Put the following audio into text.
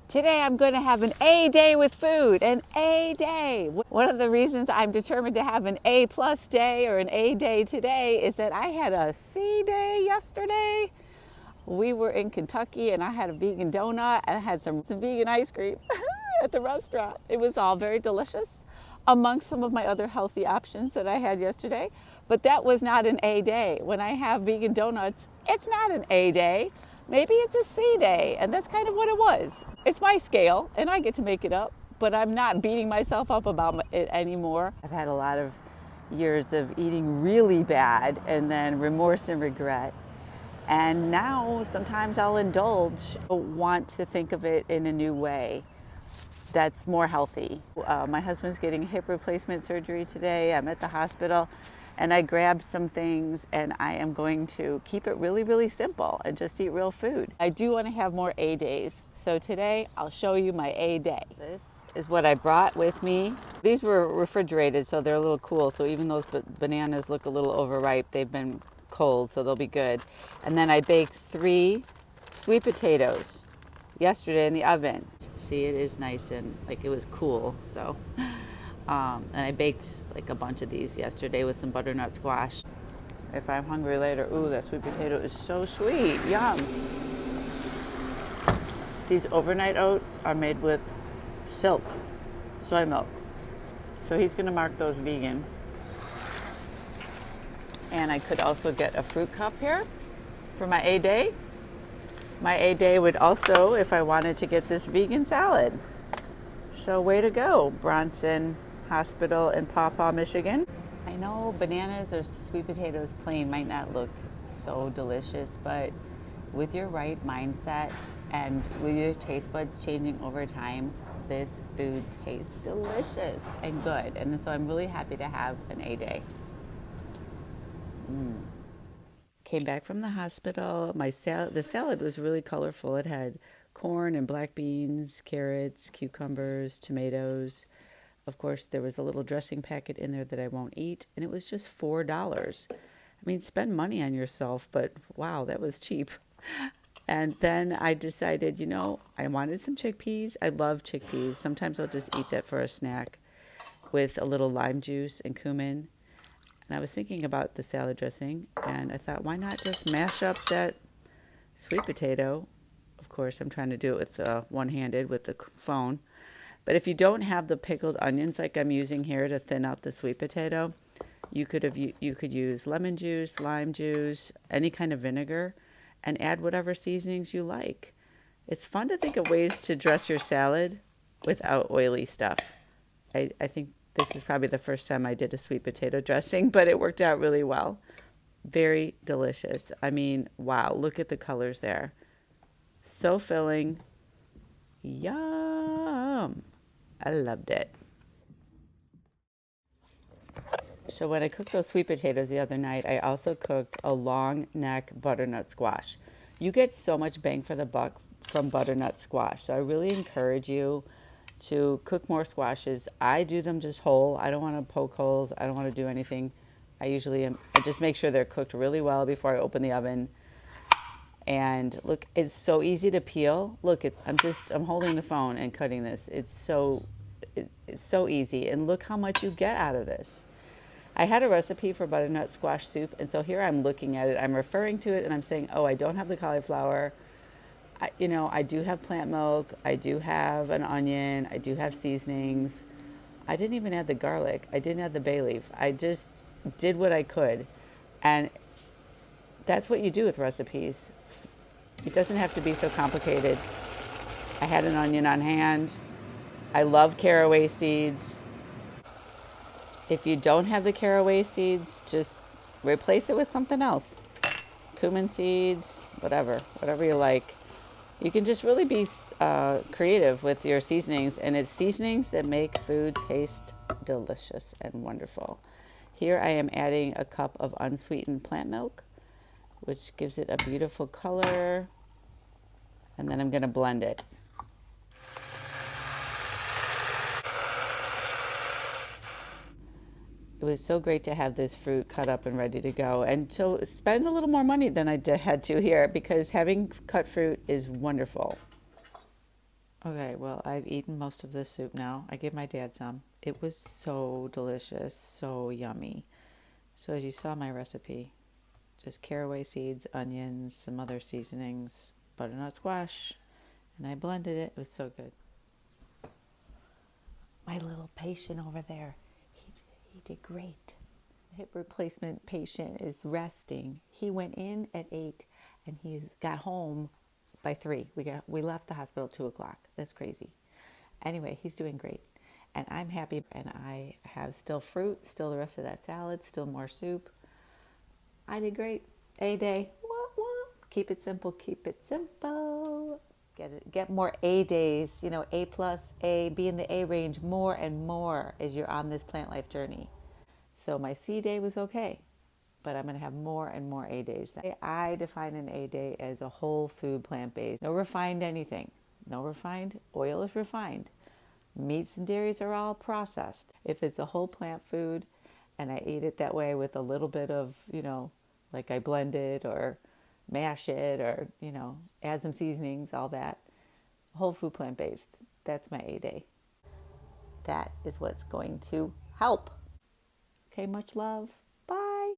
Today I'm going to have an A day with food, an A day. One of the reasons I'm determined to have an A plus day or an A day today is that I had a C day yesterday. We were in Kentucky and I had a vegan donut and I had some vegan ice cream at the restaurant. It was all very delicious amongst some of my other healthy options that I had yesterday. But that was not an A day. When I have vegan donuts, it's not an A day. Maybe it's a C day, and that's kind of what it was. It's my scale, and I get to make it up, but I'm not beating myself up about it anymore. I've had a lot of years of eating really bad and then remorse and regret. And now sometimes I'll indulge, want to think of it in a new way that's more healthy. My husband's getting hip replacement surgery today. I'm at the hospital and I grabbed some things and I am going to keep it really, really simple and just eat real food. I do want to have more A days. So today I'll show you my A day. This is what I brought with me. These were refrigerated, so they're a little cool. So even those bananas look a little overripe, they've been cold, so they'll be good. And then I baked 3 sweet potatoes yesterday in the oven. See, it is nice and like it was cool. So, and I baked like a bunch of these yesterday with some butternut squash. If I'm hungry later, ooh, that sweet potato is so sweet. Yum. These overnight oats are made with silk, soy milk. So he's gonna mark those vegan. And I could also get a fruit cup here for my A day. My A day would also, if I wanted to get this vegan salad. So way to go, Bronson Hospital in Paw Paw, Michigan. I know bananas or sweet potatoes plain might not look so delicious, but with your right mindset and with your taste buds changing over time, this food tastes delicious and good. And so I'm really happy to have an A day. Came back from the hospital. The salad was really colorful. It had corn and black beans, carrots, cucumbers, tomatoes. Of course, there was a little dressing packet in there that I won't eat, and it was just $4. I mean, spend money on yourself, but wow, that was cheap. And then I decided, I wanted some chickpeas. I love chickpeas. Sometimes I'll just eat that for a snack with a little lime juice and cumin. And I was thinking about the salad dressing, and I thought, why not just mash up that sweet potato? Of course, I'm trying to do it with one-handed with the phone. But if you don't have the pickled onions like I'm using here to thin out the sweet potato, you could use lemon juice, lime juice, any kind of vinegar, and add whatever seasonings you like. It's fun to think of ways to dress your salad without oily stuff. I think this is probably the first time I did a sweet potato dressing, but it worked out really well. Very delicious. I mean, wow, look at the colors there. So filling. Yum. I loved it. So when I cooked those sweet potatoes the other night, I also cooked a long neck butternut squash. You get so much bang for the buck from butternut squash. So I really encourage you to cook more squashes. I do them just whole. I don't want to poke holes. I don't want to do anything. I just make sure they're cooked really well before I open the oven. And look, it's so easy to peel. Look, I'm holding the phone and cutting this. It's so easy. And look how much you get out of this. I had a recipe for butternut squash soup, and so here I'm looking at it. I'm referring to it, and I'm saying, oh, I don't have the cauliflower. I do have plant milk. I do have an onion. I do have seasonings. I didn't even add the garlic. I didn't add the bay leaf. I just did what I could. And that's what you do with recipes. It doesn't have to be so complicated. I had an onion on hand. I love caraway seeds. If you don't have the caraway seeds, just replace it with something else. Cumin seeds, whatever you like. You can just really be creative with your seasonings, and it's seasonings that make food taste delicious and wonderful. Here I am adding a cup of unsweetened plant milk, which gives it a beautiful color, and then I'm going to blend it. It was so great to have this fruit cut up and ready to go, and to spend a little more money than I had to here, because having cut fruit is wonderful. Okay, well, I've eaten most of this soup now. I gave my dad some. It was so delicious, so yummy. So, as you saw my recipe, just caraway seeds, onions, some other seasonings, butternut squash, and I blended it. It was so good. My little patient over there, he did great. Hip replacement patient is resting. He went in at 8 and he got home by 3. We left the hospital at 2 o'clock. That's crazy. Anyway, he's doing great. And I'm happy, and I have still fruit, still the rest of that salad, still more soup. I did great. A day. Wah, wah. Keep it simple, keep it simple. Get more A days, A plus, A, be in the A range more and more as you're on this plant life journey. So my C day was okay, but I'm going to have more and more A days. I define an A day as a whole food plant-based. No refined anything. No refined. Oil is refined. Meats and dairies are all processed. If it's a whole plant food and I eat it that way with a little bit of, like I blend it or mash it or, add some seasonings, all that. Whole food plant-based. That's my A day. That is what's going to help. Okay, much love.